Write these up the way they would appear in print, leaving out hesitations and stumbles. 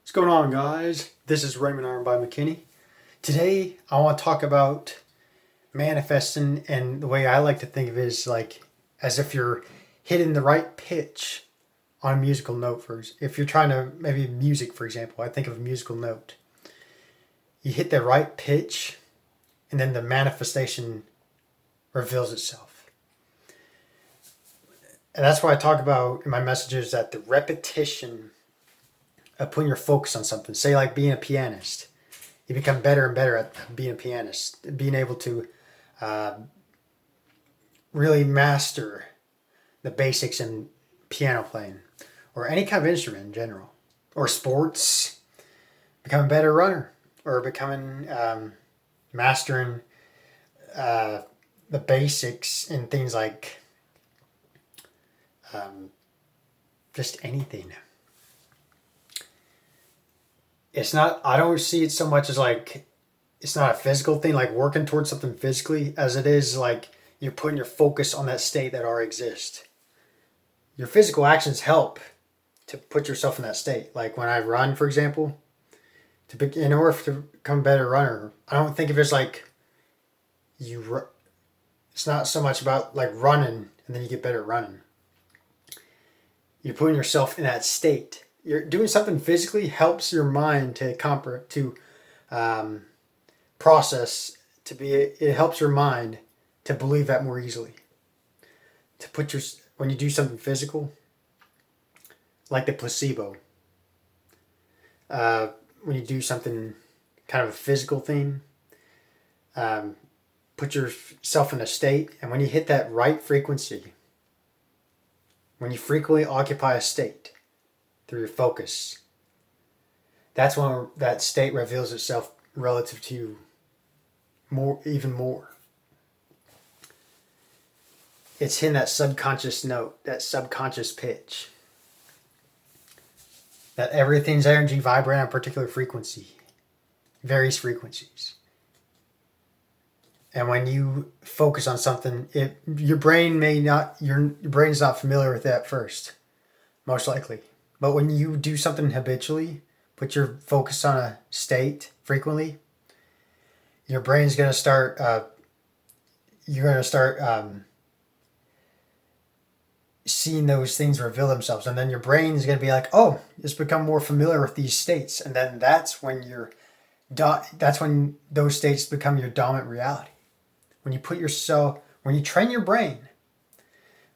What's going on, guys? This is Raymond Iron by McKinney. Today, I want to talk about manifesting, and the way I like to think of it is like as if you're hitting the right pitch on a musical note. First, if you're trying to, maybe music, for example, I think of a musical note. You hit the right pitch, and then the manifestation reveals itself. And that's what I talk about in my messages, that the repetition of putting your focus on something. Say like being a pianist. You become better and better at being a pianist. Being able to really master the basics in piano playing. Or any kind of instrument in general. Or sports. Becoming a better runner. Or becoming, mastering the basics in things like just anything. It's not, I don't see it so much as like, it's not a physical thing, like working towards something physically, as it is like you're putting your focus on that state that already exists. Your physical actions help to put yourself in that state. Like when I run, for example, in order to become a better runner, I don't think of it as like it's not so much about like running and then you get better at running. You're putting yourself in that state. You're doing something physically helps your mind to process, it helps your mind to believe that more easily. When you do something physical, like the placebo, when you do something kind of a physical thing, put yourself in a state, and when you hit that right frequency, when you frequently occupy a state, through your focus, that's when that state reveals itself relative to you even more. It's hitting that subconscious note, that subconscious pitch. That everything's energy vibrating on a particular frequency, various frequencies. And when you focus on something, your brain's not familiar with that first, most likely. But when you do something habitually, put your focus on a state frequently, your brain's going to start, seeing those things reveal themselves. And then your brain's going to be like, oh, it's become more familiar with these states. And then that's when those states become your dominant reality. When you train your brain,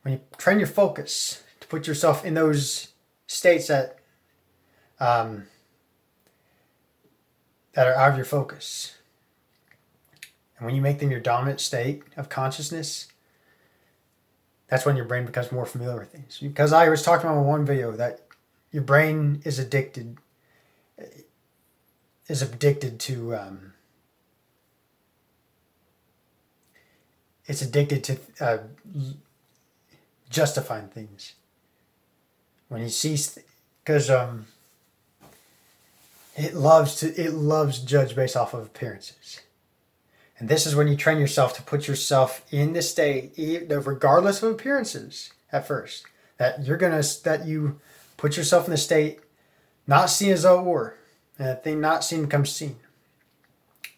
when you train your focus to put yourself in those states that are out of your focus, and when you make them your dominant state of consciousness, that's when your brain becomes more familiar with things. Because I was talking about in one video that your brain is addicted to justifying things. When you see, because it loves to judge based off of appearances, and this is when you train yourself to put yourself in the state, regardless of appearances. At first, that you put yourself in the state, not seen as though it were, and that thing not seen becomes seen.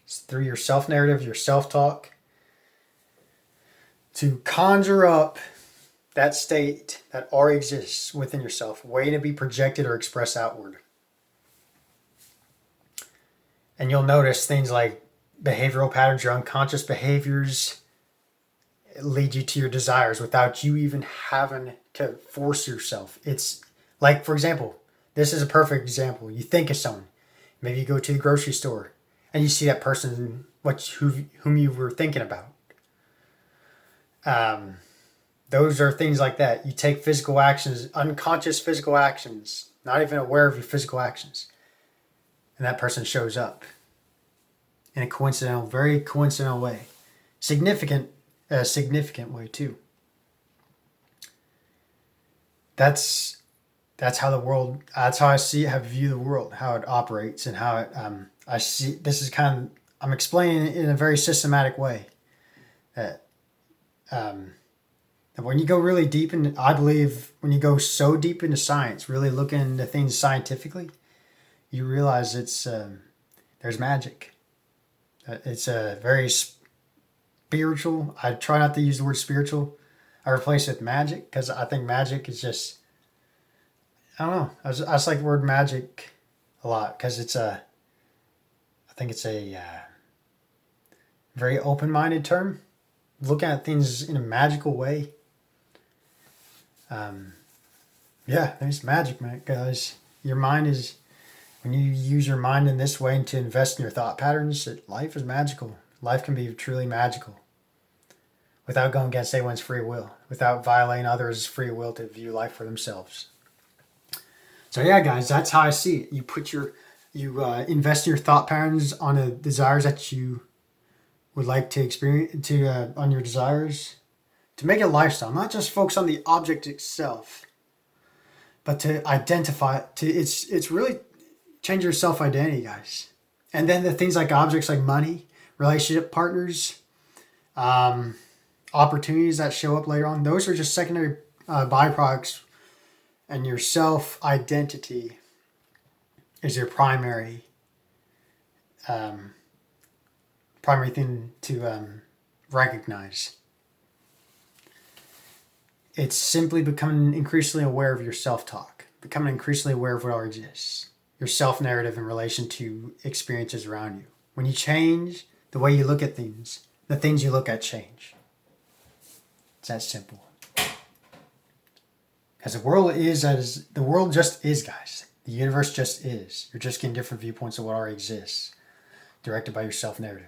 It's through your self narrative, your self talk, to conjure up that state that already exists within yourself, waiting to be projected or expressed outward. And you'll notice things like behavioral patterns, your unconscious behaviors lead you to your desires without you even having to force yourself. It's like, for example, this is a perfect example. You think of someone. Maybe you go to the grocery store and you see that person whom you were thinking about. Those are things like that. You take physical actions, unconscious physical actions, not even aware of your physical actions. And that person shows up in a very coincidental way. Significant way too. That's how I view the world, how it operates, and how it, I see, I'm explaining it in a very systematic way. That, when you go really deep I believe when you go so deep into science, really looking into things scientifically, you realize there's magic. It's a very spiritual. I try not to use the word spiritual. I replace it with magic because I think magic is just, I don't know. I just like the word magic a lot because I think it's a very open-minded term. Looking at things in a magical way. Yeah, there's magic, man, guys. Your mind is, when you use your mind in this way and to invest in your thought patterns, life is magical. Life can be truly magical without going against anyone's free will, without violating others' free will to view life for themselves. So yeah, guys, that's how I see it. You invest in your thought patterns on the desires that you would like to experience, on your desires, to make it a lifestyle, not just focus on the object itself, but to identify, it's really change your self identity, guys. And then the things like objects like money, relationship partners, opportunities that show up later on, those are just secondary byproducts, and your self identity is your primary thing to recognize. It's simply becoming increasingly aware of your self-talk, becoming increasingly aware of what already exists, your self-narrative in relation to experiences around you. When you change the way you look at things, the things you look at change. It's that simple. Because the world just is, guys. The universe just is. You're just getting different viewpoints of what already exists, directed by your self-narrative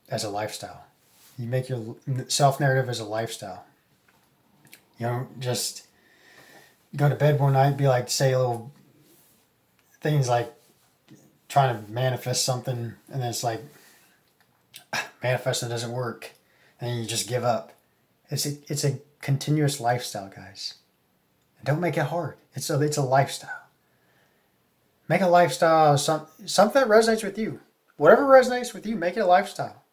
as a lifestyle. You make your self-narrative as a lifestyle. You don't just go to bed one night and be like, say little things like trying to manifest something, and then it's like, manifesting doesn't work, and then you just give up. It's a continuous lifestyle, guys. And don't make it hard. It's a lifestyle. Make a lifestyle something that resonates with you. Whatever resonates with you, make it a lifestyle.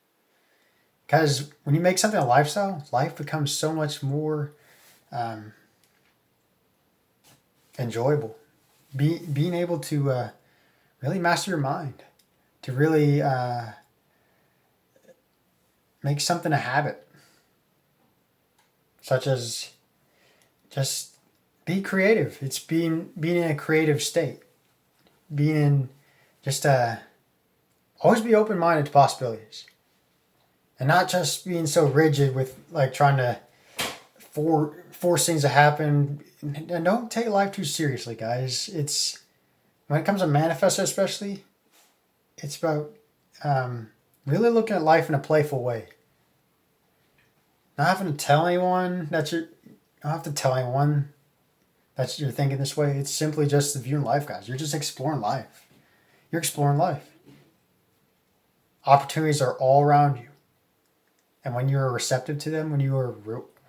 Because when you make something a lifestyle, life becomes so much more enjoyable. Being able to really master your mind, to really make something a habit, such as just be creative. It's being in a creative state, being in just always be open-minded to possibilities, and not just being so rigid with like trying to force things to happen. And don't take life too seriously, guys. It's when it comes to manifesting, especially, it's about really looking at life in a playful way. Not having to tell anyone that you don't have to tell anyone that you're thinking this way. It's simply just the view in life, guys. You're just exploring life. You're exploring life. Opportunities are all around you. And when you are receptive to them, when you are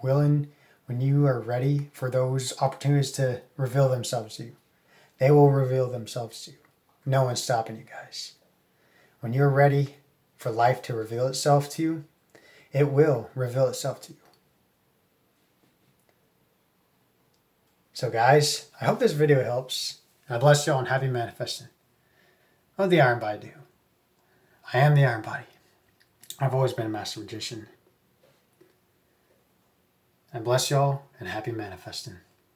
willing, when you are ready for those opportunities to reveal themselves to you, they will reveal themselves to you. No one's stopping you, guys. When you're ready for life to reveal itself to you, it will reveal itself to you. So guys, I hope this video helps. I bless you all and happy manifesting. Oh, the Iron Body do. I am the Iron Body. I've always been a master magician. I bless y'all and happy manifesting.